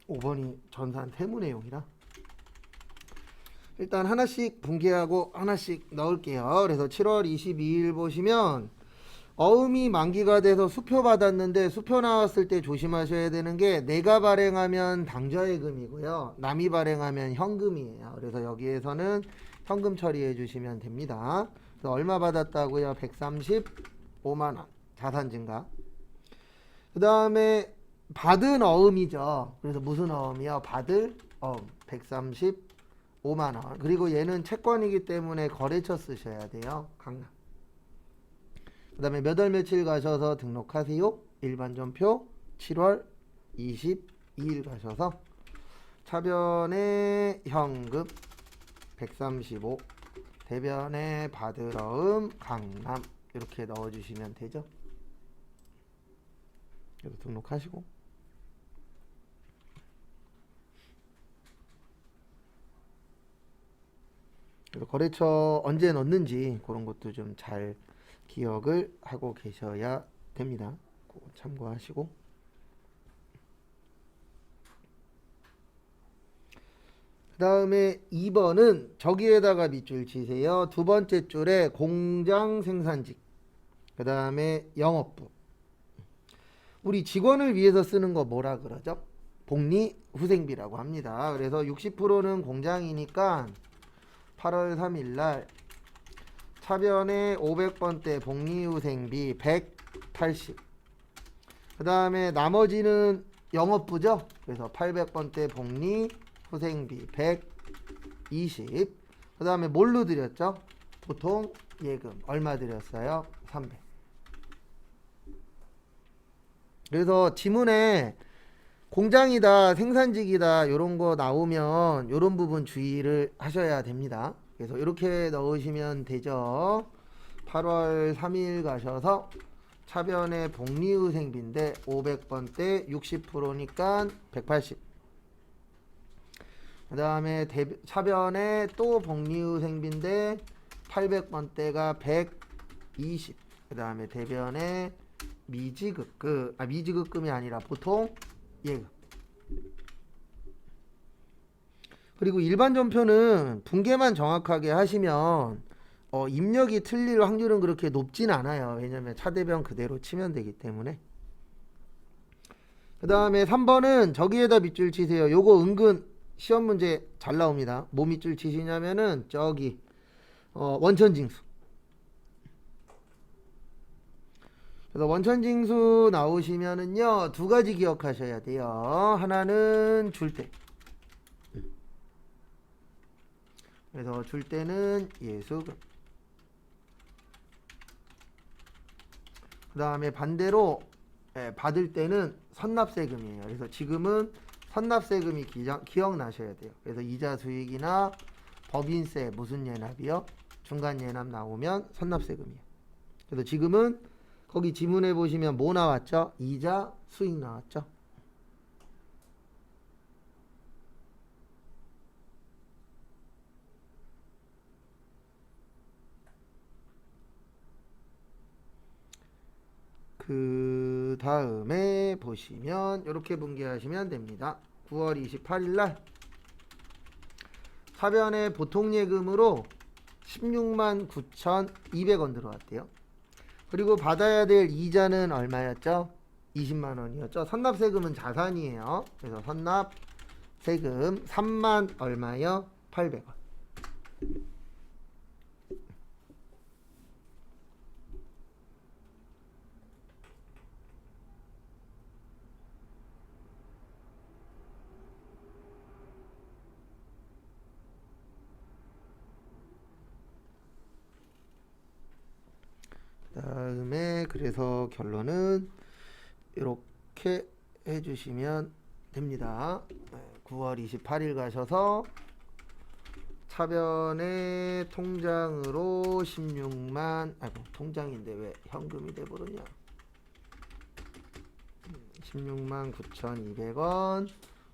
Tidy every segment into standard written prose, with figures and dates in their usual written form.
5번이 전산 세무 내용이라 일단 하나씩 분개하고 하나씩 넣을게요. 그래서 7월 22일 보시면 어음이 만기가 돼서 수표 받았는데 수표 나왔을 때 조심하셔야 되는 게 내가 발행하면 당좌예금이고요. 남이 발행하면 현금이에요. 그래서 여기에서는 현금 처리해 주시면 됩니다. 그래서 얼마 받았다고요? 135만 원 자산 증가. 그 다음에 받은 어음이죠. 그래서 무슨 어음이요? 받을 어음 135만 원. 그리고 얘는 채권이기 때문에 거래처 쓰셔야 돼요. 강남. 그 다음에 몇 월 며칠 가셔서 등록하세요. 일반전표 7월 22일 가셔서 차변에 현금 135 대변에 받을 어음 강남 이렇게 넣어주시면 되죠. 그래서 등록하시고 그래서 거래처 언제 넣는지 그런 것도 좀 잘 기억을 하고 계셔야 됩니다. 그거 참고하시고 그 다음에 2번은 저기에다가 밑줄 치세요. 두 번째 줄에 공장 생산직 그 다음에 영업부 우리 직원을 위해서 쓰는 거 뭐라 그러죠? 복리 후생비라고 합니다. 그래서 60%는 공장이니까 8월 3일 날 차변에 500번대 복리후생비 180. 그 다음에 나머지는 영업부죠. 그래서 800번대 복리후생비 120. 그 다음에 뭘로 드렸죠? 보통 예금 얼마 드렸어요? 300. 그래서 지문에 공장이다 생산직이다 이런 거 나오면 이런 부분 주의를 하셔야 됩니다. 그래서 이렇게 넣으시면 되죠. 8월 3일 가셔서 차변에 복리후생비인데 500번대 60%니까 180. 그 다음에 차변에 또 복리후생비인데 800번대가 120. 그 다음에 대변에 미지급금이 아니라 보통 예금. 그리고 일반 전표는 분계만 정확하게 하시면 입력이 틀릴 확률은 그렇게 높진 않아요. 왜냐면 차대변 그대로 치면 되기 때문에. 그 다음에 3번은 저기에다 밑줄 치세요. 요거 은근 시험 문제 잘 나옵니다. 뭐 밑줄 치시냐면은 저기 원천징수. 그래서 원천징수 나오시면은요 두 가지 기억하셔야 돼요. 하나는 줄 때. 그래서 줄 때는 예수금. 그 다음에 반대로 받을 때는 선납세금이에요. 그래서 지금은 선납세금이 기억나셔야 돼요. 그래서 이자 수익이나 법인세 무슨 예납이요? 중간 예납 나오면 선납세금이에요. 그래서 지금은 거기 지문에 보시면 뭐 나왔죠? 이자 수익 나왔죠? 그 다음에 보시면 이렇게 분개하시면 됩니다. 9월 28일 날 차변에 보통예금으로 16만 9,200원 들어왔대요. 그리고 받아야 될 이자는 얼마였죠? 20만 원이었죠. 선납세금은 자산이에요. 그래서 선납세금 3만 얼마요? 800원. 그 다음에 그래서 결론은 이렇게 해주시면 됩니다. 9월 28일 가셔서 차변에 통장으로 16만 통장인데 왜 현금이 돼버렸냐 16만 9,200원.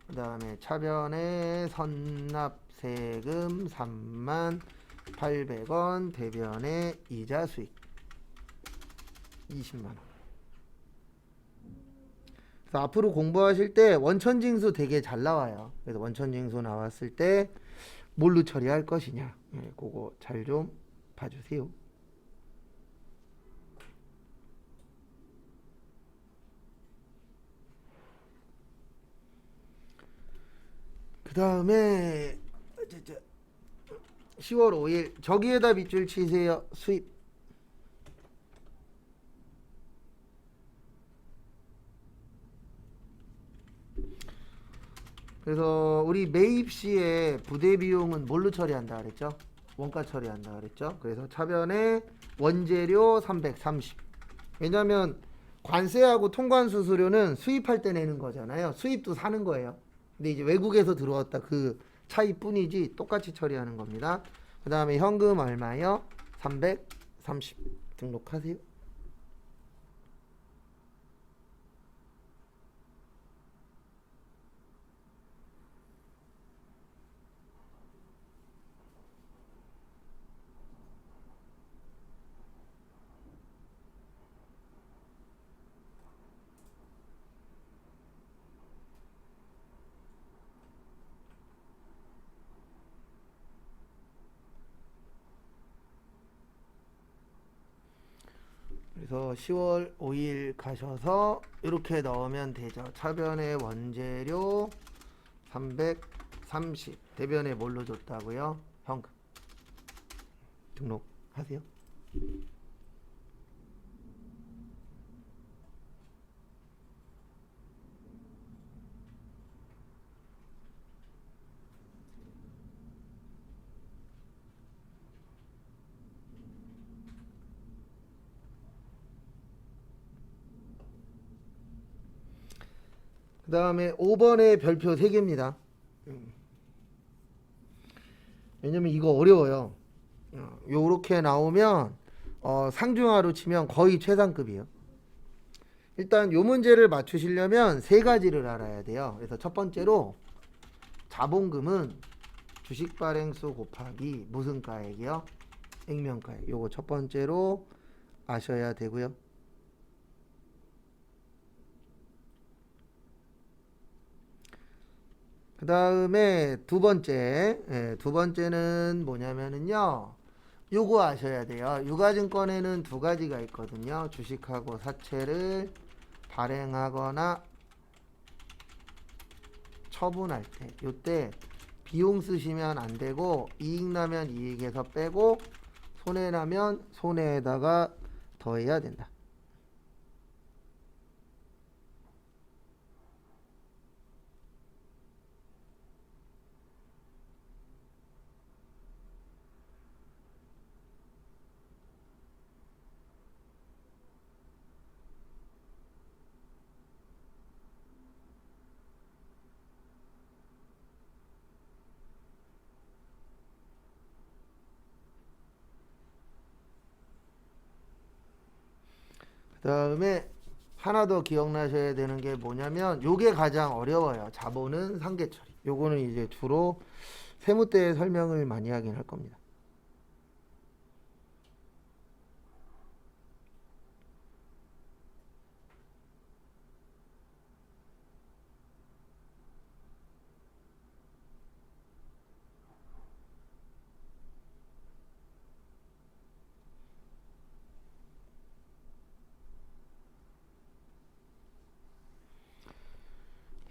그 다음에 차변에 선납세금 3만 800원. 대변에 이자 수익 20만원. 그래서 앞으로 공부하실 때 원천징수 되게 잘 나와요. 그래서 원천징수 나왔을 때 뭘로 처리할 것이냐, 그거 잘 좀 봐주세요. 그 다음에 10월 5일 저기에다 밑줄 치세요. 수입. 그래서 우리 매입 시에 부대 비용은 뭘로 처리한다 그랬죠? 원가 처리한다 그랬죠? 그래서 차변에 원재료 330. 왜냐면 관세하고 통관 수수료는 수입할 때 내는 거잖아요. 수입도 사는 거예요. 근데 이제 외국에서 들어왔다 그 차이뿐이지 똑같이 처리하는 겁니다. 그 다음에 현금 얼마요? 330 등록하세요. 그래서 10월 5일 가셔서 이렇게 넣으면 되죠. 차변의 원재료 330. 대변에 뭘로 줬다고요? 현금. 등록하세요. 그 다음에 5번의 별표 3개입니다. 왜냐면 이거 어려워요. 요렇게 나오면 상중하로 치면 거의 최상급이에요. 일단 요 문제를 맞추시려면 3가지를 알아야 돼요. 그래서 첫 번째로 자본금은 주식 발행수 곱하기 무슨 가액이요? 액면가액. 요거 첫 번째로 아셔야 되고요. 그 다음에 두 번째는 뭐냐면은요, 요거 아셔야 돼요. 유가증권에는 2가지가 있거든요. 주식하고 사채를 발행하거나 처분할 때, 요때 비용 쓰시면 안 되고 이익 나면 이익에서 빼고 손해 나면 손해에다가 더해야 된다. 그 다음에 하나 더 기억나셔야 되는 게 뭐냐면 요게 가장 어려워요. 자본은 상계 처리. 요거는 이제 주로 세무 때 설명을 많이 하긴 할 겁니다.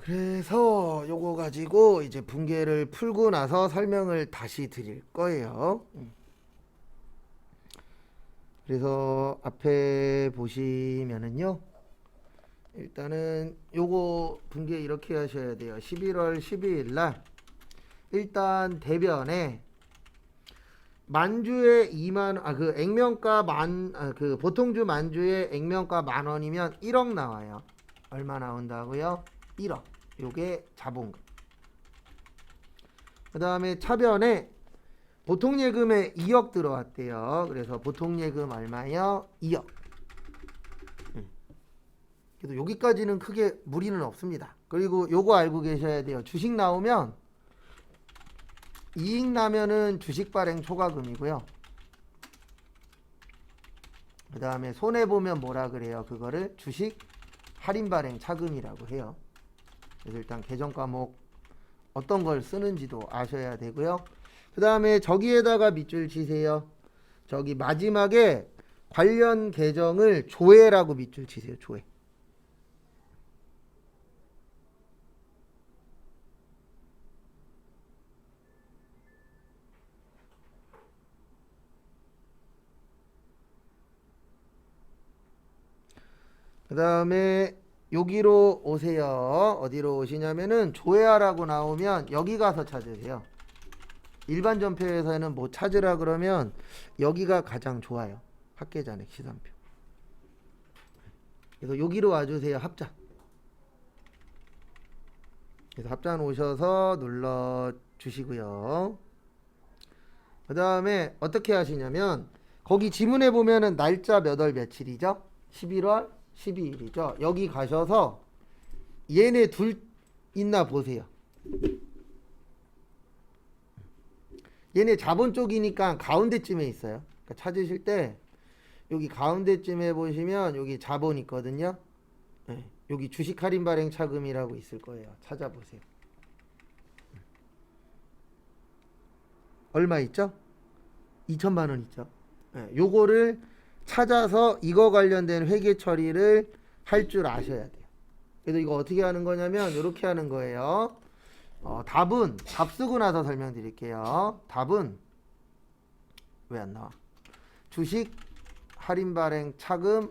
그래서 요거 가지고 이제 분계를 풀고 나서 설명을 다시 드릴 거예요. 그래서 앞에 보시면은요, 일단은 요거 분계 이렇게 하셔야 돼요. 11월 12일 날 일단 대변에 만주에 2만 그 액면가 그 보통주 만주에 액면가 10,000원이면 1억 나와요. 얼마 나온다고요? 1억. 요게 자본금. 그 다음에 차변에 보통예금에 2억 들어왔대요. 그래서 보통예금 얼마요? 2억. 그래서 여기까지는 크게 무리는 없습니다. 그리고 요거 알고 계셔야 돼요. 주식 나오면 이익 나면은 주식 발행 초과금이고요. 그 다음에 손해 보면 뭐라 그래요? 그거를 주식 할인 발행 차금이라고 해요. 그래서 일단 계정 과목 어떤 걸 쓰는지도 아셔야 되고요. 그 다음에 저기에다가 밑줄 치세요. 저기 마지막에 관련 계정을 조회라고 밑줄 치세요. 조회. 그 다음에 여기로 오세요. 어디로 오시냐면은 조회하라고 나오면 여기 가서 찾으세요. 일반 전표에서는 뭐 찾으라 그러면 여기가 가장 좋아요. 학계잔액 시산표. 그래서 여기로 와주세요. 합자. 그래서 합자 오셔서 눌러 주시고요. 그 다음에 어떻게 하시냐면 거기 지문에 보면은 날짜 몇 월 며칠이죠? 11월 12일이죠. 여기 가셔서 얘네 둘 있나 보세요. 얘네 자본 쪽이니까 가운데쯤에 있어요. 그러니까 찾으실 때 여기 가운데쯤에 보시면 여기 자본 있거든요. 네, 여기 주식 할인 발행 차금이라고 있을 거예요. 찾아보세요. 얼마 있죠? 2천만 원 있죠. 네, 요거를 찾아서 이거 관련된 회계 처리를 할 줄 아셔야 돼요. 그래서 이거 어떻게 하는 거냐면 이렇게 하는 거예요. 답은 답 쓰고 나서 설명드릴게요. 답은 왜 안 나와? 주식 할인 발행 차금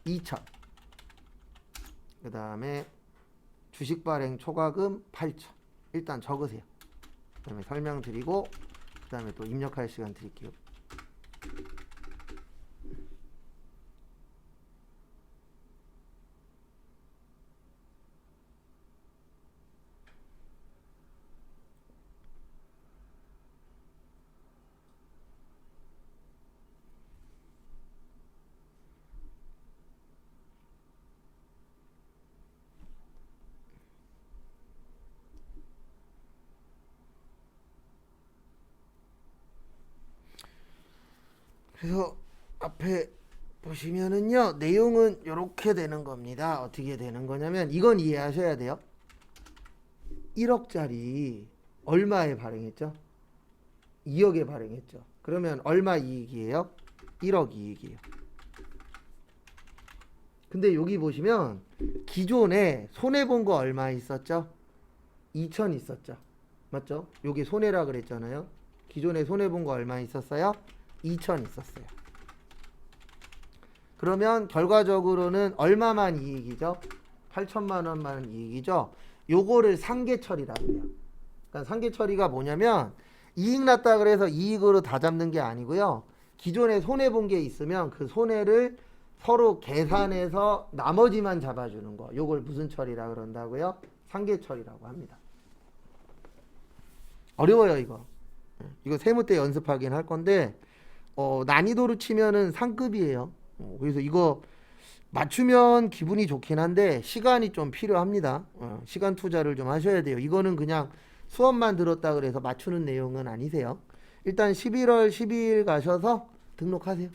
2천. 그 다음에 주식 발행 초과금 8천. 일단 적으세요. 그 다음에 설명드리고 그 다음에 또 입력할 시간 드릴게요. 그래서 앞에 보시면은요 내용은 이렇게 되는 겁니다. 어떻게 되는 거냐면 이건 이해하셔야 돼요. 1억짜리 얼마에 발행했죠? 2억에 발행했죠. 그러면 얼마 이익이에요? 1억 이익이에요. 근데 여기 보시면 기존에 손해본 거 얼마 있었죠? 2천 있었죠. 맞죠? 여기 손해라 그랬잖아요. 기존에 손해본 거 얼마 있었어요? 2천 있었어요. 그러면 결과적으로는 얼마만 이익이죠? 8천만 원만 이익이죠. 요거를 상계 처리라고 해요. 그러니까 상계 처리가 뭐냐면 이익 났다 그래서 이익으로 다 잡는 게 아니고요. 기존에 손해 본 게 있으면 그 손해를 서로 계산해서 나머지만 잡아주는 거. 요걸 무슨 처리라 그런다고요? 상계 처리라고 합니다. 어려워요 이거. 이거 세무 때 연습하긴 할 건데 난이도로 치면은 상급이에요. 그래서 이거 맞추면 기분이 좋긴 한데 시간이 좀 필요합니다. 시간 투자를 좀 하셔야 돼요. 이거는 그냥 수업만 들었다 그래서 맞추는 내용은 아니세요. 일단 11월 12일 가셔서 등록하세요.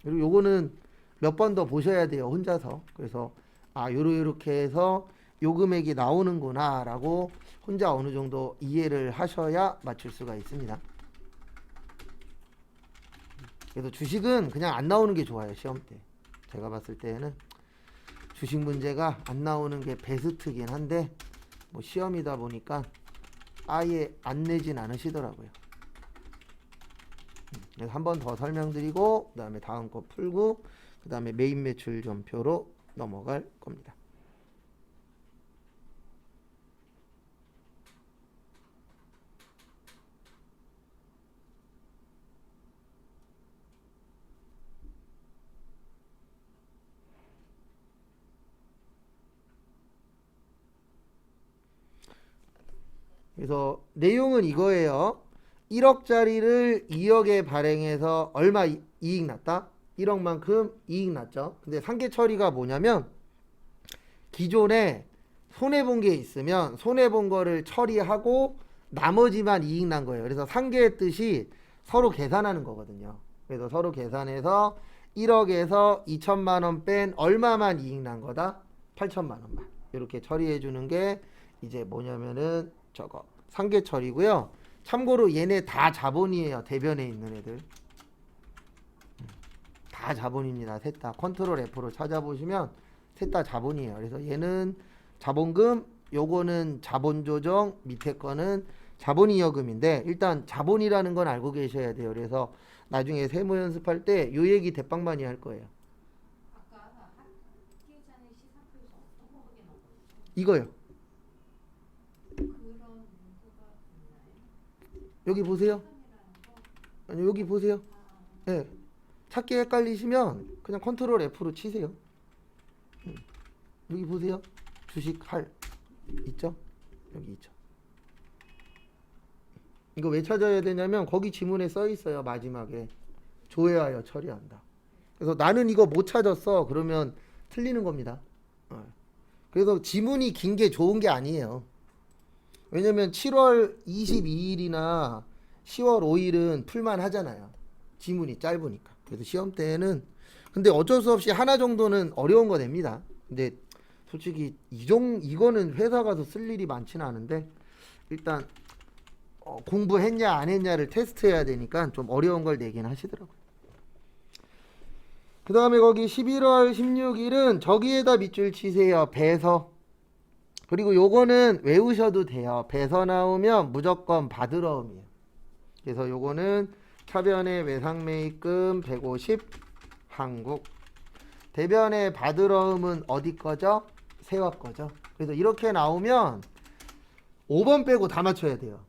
그리고 요거는 몇 번 더 보셔야 돼요. 혼자서. 그래서 요렇게 해서 요 금액이 나오는구나 라고 혼자 어느 정도 이해를 하셔야 맞출 수가 있습니다. 그래서 주식은 그냥 안 나오는 게 좋아요. 시험 때 제가 봤을 때는 주식 문제가 안 나오는 게 베스트긴 한데 뭐 시험이다 보니까 아예 안 내진 않으시더라고요. 그래서 한 번 더 설명드리고 그 다음에 다음 거 풀고 그 다음에 메인 매출 전표로 넘어갈 겁니다. 그래서 내용은 이거예요. 1억짜리를 2억에 발행해서 얼마 이익 났다? 1억만큼 이익 났죠. 근데 상계 처리가 뭐냐면 기존에 손해본 게 있으면 손해본 거를 처리하고 나머지만 이익 난 거예요. 그래서 상계의 뜻이 서로 계산하는 거거든요. 그래서 서로 계산해서 1억에서 2천만 원 뺀 얼마만 이익 난 거다? 8천만 원만. 이렇게 처리해 주는 게 이제 뭐냐면은 저거 상계 처리고요. 참고로 얘네 다 자본이에요. 대변에 있는 애들. 다 자본입니다. 셋 다 컨트롤 F로 찾아보시면 셋 다 자본이에요. 그래서 얘는 자본금, 요거는 자본 조정, 밑에 거는 자본이여금인데 일단 자본이라는 건 알고 계셔야 돼요. 그래서 나중에 세무 연습할 때 요 얘기 대빵 많이 할 거예요. 아까 학계자의 시사표에서 어떤 거 확인하고 이거요. 그런 문구가 있나요? 여기 보세요. 시간이라는 거? 아니 여기 보세요. 예. 찾기 헷갈리시면 그냥 컨트롤 F로 치세요. 여기 보세요. 주식 할 있죠? 여기 있죠. 이거 왜 찾아야 되냐면 거기 지문에 써 있어요. 마지막에 조회하여 처리한다. 그래서 나는 이거 못 찾았어. 그러면 틀리는 겁니다. 그래서 지문이 긴 게 좋은 게 아니에요. 왜냐면 7월 22일이나 10월 5일은 풀만 하잖아요. 지문이 짧으니까. 그래서 시험 때는 근데 어쩔 수 없이 하나 정도는 어려운 거 냅니다. 근데 솔직히 이거는 회사 가서 쓸 일이 많지는 않은데 일단 공부했냐 안 했냐를 테스트해야 되니까 좀 어려운 걸 내긴 하시더라고요. 그 다음에 거기 11월 16일은 저기에다 밑줄 치세요. 배서. 그리고 요거는 외우셔도 돼요. 배서 나오면 무조건 받으러움이에요. 그래서 요거는 차변의 외상매입금 150 한국. 대변의 받으러움은 어디 거죠? 세업 거죠. 그래서 이렇게 나오면 5번 빼고 다 맞춰야 돼요.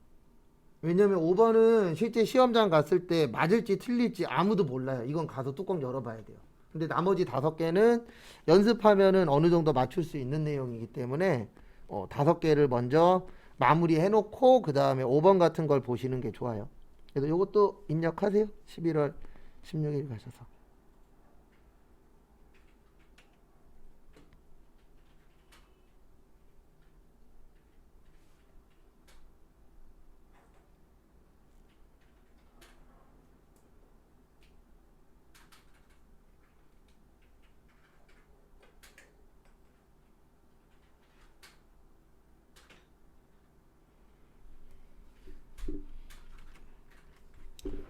왜냐면 5번은 실제 시험장 갔을 때 맞을지 틀릴지 아무도 몰라요. 이건 가서 뚜껑 열어봐야 돼요. 근데 나머지 5개는 연습하면은 어느 정도 맞출 수 있는 내용이기 때문에 5개를 먼저 마무리해 놓고 그 다음에 5번 같은 걸 보시는 게 좋아요. 그래서 이것도 입력하세요. 11월 16일 가셔서.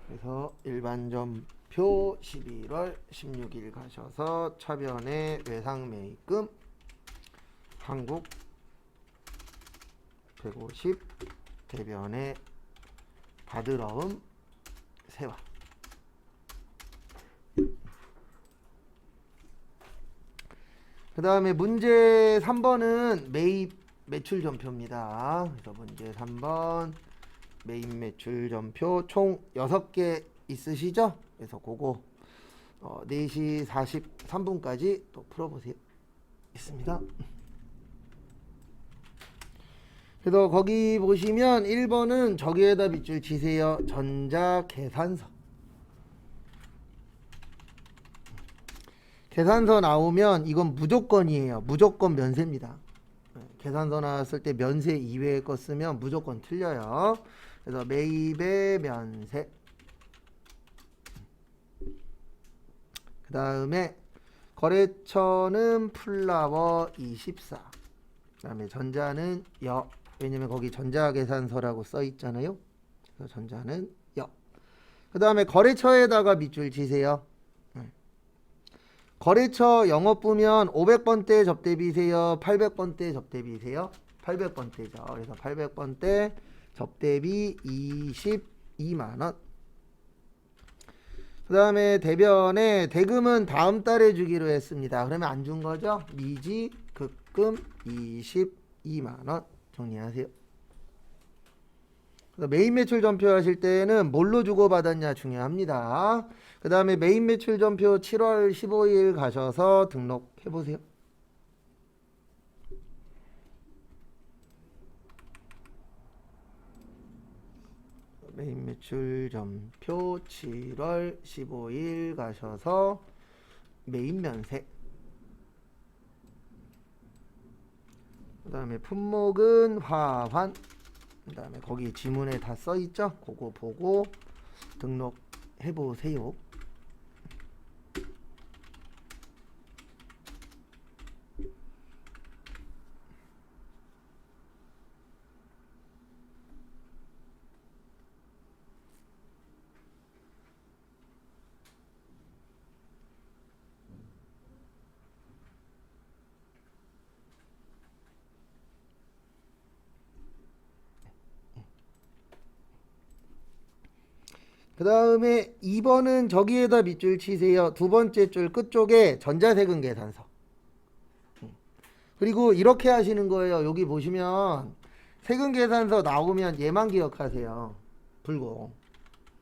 그래서 일반점표 11월 16일 가셔서 차변의 외상매입금 한국 150 대변의 받으러움 세와. 그 다음에 문제 3번은 매입 매출 점표입니다. 그래서 문제 3번 매입 매출 점표 총 6개 있으시죠? 그래서 그거 4시 43분까지 또 풀어보세요. 있습니다. 그래서 거기 보시면 1번은 저기에다 밑줄 치세요. 전자계산서. 계산서 나오면 이건 무조건이에요. 무조건 면세입니다. 계산서 나왔을 때 면세 이외의 거 쓰면 무조건 틀려요. 그래서 매입의 면세. 그 다음에 거래처는 플라워 24. 그 다음에 전자는 여. 왜냐면 거기 전자계산서라고 써 있잖아요. 그래서 전자는 여. 그 다음에 거래처에다가 밑줄 치세요. 거래처 영업부면 500번대 접대비세요? 800번대 접대비세요? 800번대죠. 그래서 800번대 접대비 22만원. 그 다음에 대변에 대금은 다음 달에 주기로 했습니다. 그러면 안 준 거죠? 미지 급금 22만원 정리하세요. 메인 매출 점표 하실 때는 뭘로 주고받았냐 중요합니다. 그 다음에 메인 매출 점표 7월 15일 가셔서 등록해 보세요. 메인 매출 점표 7월 15일 가셔서 메인 면세. 그 다음에 품목은 화환. 그 다음에 거기 지문에 다 써있죠? 그거 보고 등록해 보세요. 그 다음에 2번은 저기에다 밑줄 치세요. 두 번째 줄 끝쪽에 전자세금 계산서. 그리고 이렇게 하시는 거예요. 여기 보시면 세금 계산서 나오면 얘만 기억하세요. 불공.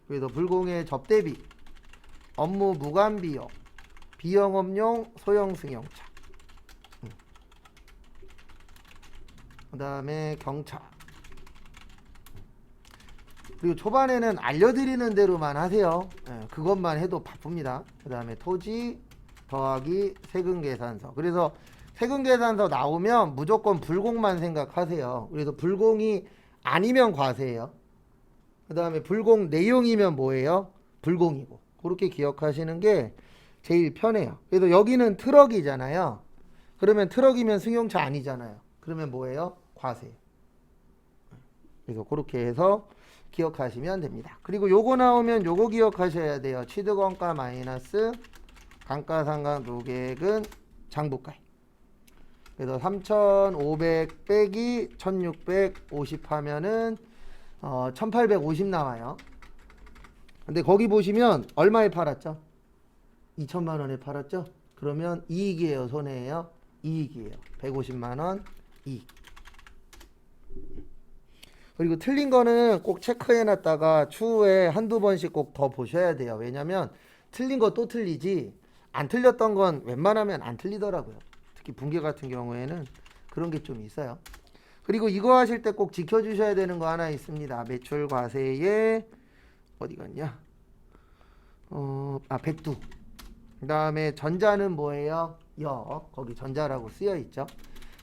그래서 불공의 접대비, 업무 무관 비용, 비영업용 소형 승용차. 그 다음에 경차. 그리고 초반에는 알려드리는 대로만 하세요. 그것만 해도 바쁩니다. 그 다음에 토지 더하기 세금 계산서. 그래서 세금 계산서 나오면 무조건 불공만 생각하세요. 그래서 불공이 아니면 과세예요. 그 다음에 불공 내용이면 뭐예요? 불공이고. 그렇게 기억하시는 게 제일 편해요. 그래서 여기는 트럭이잖아요. 그러면 트럭이면 승용차 아니잖아요. 그러면 뭐예요? 과세. 그래서 그렇게 해서 기억하시면 됩니다. 그리고 요거 나오면 요거 기억하셔야 돼요. 취득원가 마이너스 감가상각 노계액은 장부가액. 그래서 3,500 빼기 1,650 하면은 1,850 나와요. 근데 거기 보시면 얼마에 팔았죠? 2천만 원에 팔았죠? 그러면 이익이에요, 손해예요? 이익이에요. 150만 원 이익. 그리고 틀린 거는 꼭 체크해 놨다가 추후에 한두 번씩 꼭 더 보셔야 돼요. 왜냐면 틀린 거 또 틀리지 안 틀렸던 건 웬만하면 안 틀리더라고요. 특히 분계 같은 경우에는 그런 게 좀 있어요. 그리고 이거 하실 때 꼭 지켜주셔야 되는 거 하나 있습니다. 매출 과세에 어디 갔냐? 백두. 그 다음에 전자는 뭐예요? 거기 전자라고 쓰여 있죠.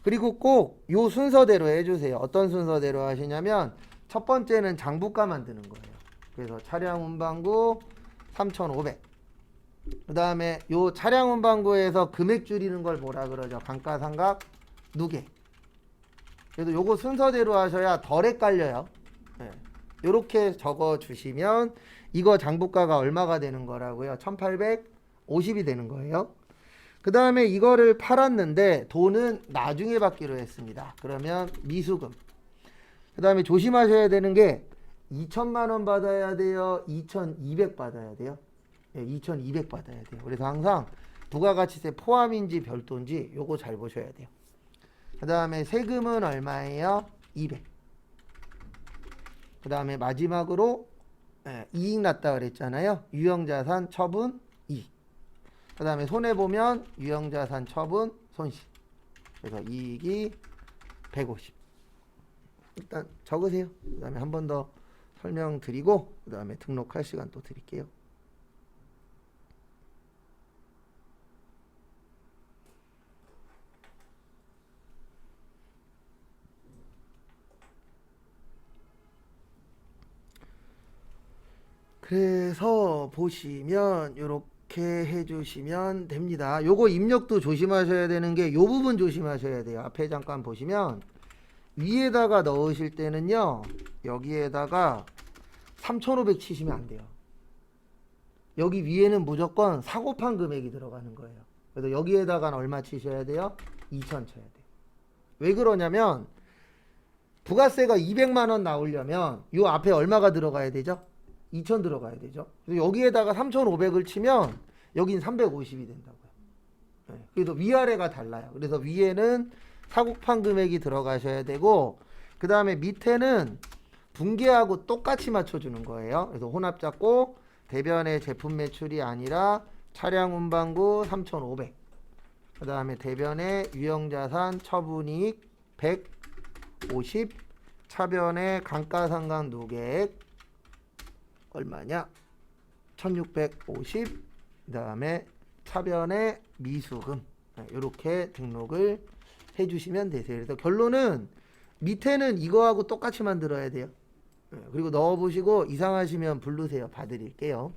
그리고 꼭 요 순서대로 해주세요. 어떤 순서대로 하시냐면 첫 번째는 장부가 만드는 거예요. 그래서 차량 운반구 3,500. 그 다음에 요 차량 운반구에서 금액 줄이는 걸 뭐라 그러죠? 감가상각 누계. 그래서 요거 순서대로 하셔야 덜 헷갈려요. 요렇게 적어 주시면 이거 장부가가 얼마가 되는 거라고요? 1,850이 되는 거예요. 그 다음에 이거를 팔았는데 돈은 나중에 받기로 했습니다. 그러면 미수금. 그 다음에 조심하셔야 되는 게 2천만 원 받아야 돼요? 2,200 받아야 돼요? 2,200 받아야 돼요. 그래서 항상 부가가치세 포함인지 별도인지 요거 잘 보셔야 돼요. 그 다음에 세금은 얼마예요? 200. 그 다음에 마지막으로 이익 났다 그랬잖아요. 유형자산 처분 이익. 그 다음에 손해보면 유형자산 처분 손실. 그래서 이익이 150. 일단 적으세요. 그 다음에 한 번 더 설명드리고 그 다음에 등록할 시간 또 드릴게요. 그래서 보시면 요렇게 해주시면 됩니다. 요거 입력도 조심하셔야 되는 게 요 부분 조심하셔야 돼요. 앞에 잠깐 보시면 위에다가 넣으실 때는요, 여기에다가 3,500 치시면 안 돼요. 여기 위에는 무조건 사고판 금액이 들어가는 거예요. 그래서 여기에다가는 얼마 치셔야 돼요? 2,000 쳐야 돼요. 왜 그러냐면 부가세가 200만 원 나오려면 요 앞에 얼마가 들어가야 되죠? 2,000 들어가야 되죠. 그래서 여기에다가 3,500을 치면 여긴 350이 된다고요. 그래서 위아래가 달라요. 그래서 위에는 사고판 금액이 들어가셔야 되고, 그 다음에 밑에는 분계하고 똑같이 맞춰주는 거예요. 그래서 혼합 잡고 대변의 제품 매출이 아니라 차량 운반구 3,500. 그 다음에 대변의 유형자산 처분이익 150. 차변의 감가상각 누계액 얼마냐? 1,650. 그 다음에 차변의 미수금. 이렇게 등록을 해주시면 되세요. 그래서 결론은 밑에는 이거하고 똑같이 만들어야 돼요. 그리고 넣어보시고 이상하시면 부르세요. 봐드릴게요.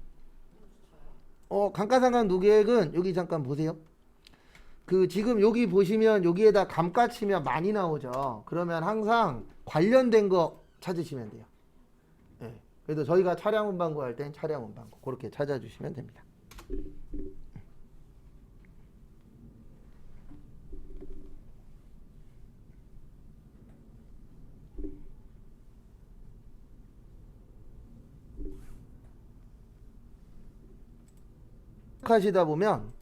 감가상각 누계액은 여기 잠깐 보세요. 그 지금 여기 보시면 여기에다 감가 치면 많이 나오죠. 그러면 항상 관련된 거 찾으시면 돼요. 그래서 저희가 차량 운반구 할 땐 차량 운반구 그렇게 찾아주시면 됩니다. 하시다 보면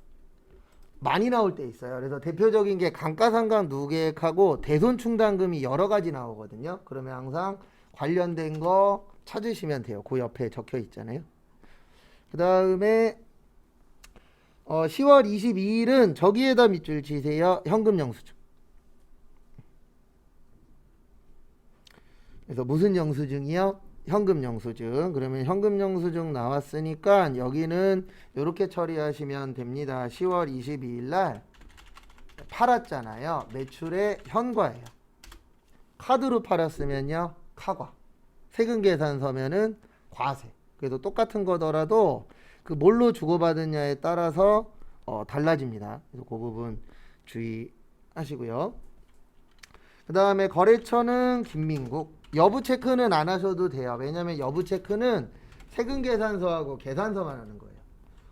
많이 나올 때 있어요. 그래서 대표적인 게 감가상각 누계액하고 대손충당금이 여러 가지 나오거든요. 그러면 항상 관련된 거 찾으시면 돼요. 그 옆에 적혀 있잖아요. 그 다음에 10월 22일은 저기에다 밑줄 치세요. 현금 영수증. 그래서 무슨 영수증이요? 현금 영수증. 그러면 현금 영수증 나왔으니까 여기는 이렇게 처리하시면 됩니다. 10월 22일 날 팔았잖아요. 매출의 현과예요. 카드로 팔았으면요, 카과. 세금 계산서면은 과세. 그래도 똑같은 거더라도 그 뭘로 주고받느냐에 따라서 달라집니다. 그래서 그 부분 주의하시고요. 그 다음에 거래처는 김민국. 여부 체크는 안 하셔도 돼요. 왜냐면 여부 체크는 세금 계산서하고 계산서만 하는 거예요.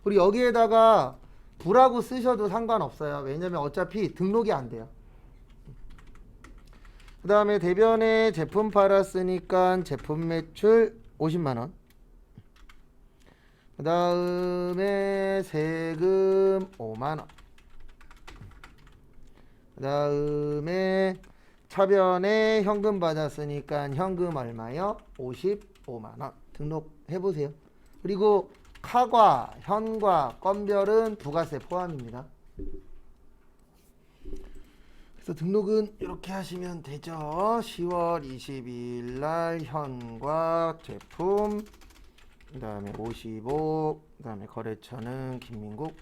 그리고 여기에다가 부라고 쓰셔도 상관없어요. 왜냐면 어차피 등록이 안 돼요. 그 다음에 대변에 제품 팔았으니까 제품 매출 50만원. 그 다음에 세금 5만원. 그 다음에 차변에 현금 받았으니까 현금 얼마요? 55만원. 등록해보세요. 그리고 카과, 현과, 건별은 부가세 포함입니다. 그래서 등록은 이렇게 하시면 되죠. 10월 22일 날 현과 제품, 그 다음에 55, 그 다음에 거래처는 김민국,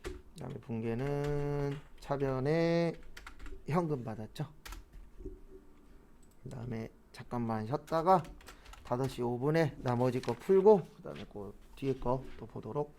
그 다음에 분계는 차변에 현금 받았죠. 그 다음에 잠깐만 쉬었다가 5시 5분에 나머지 거 풀고 그 다음에 그 뒤에 거 또 보도록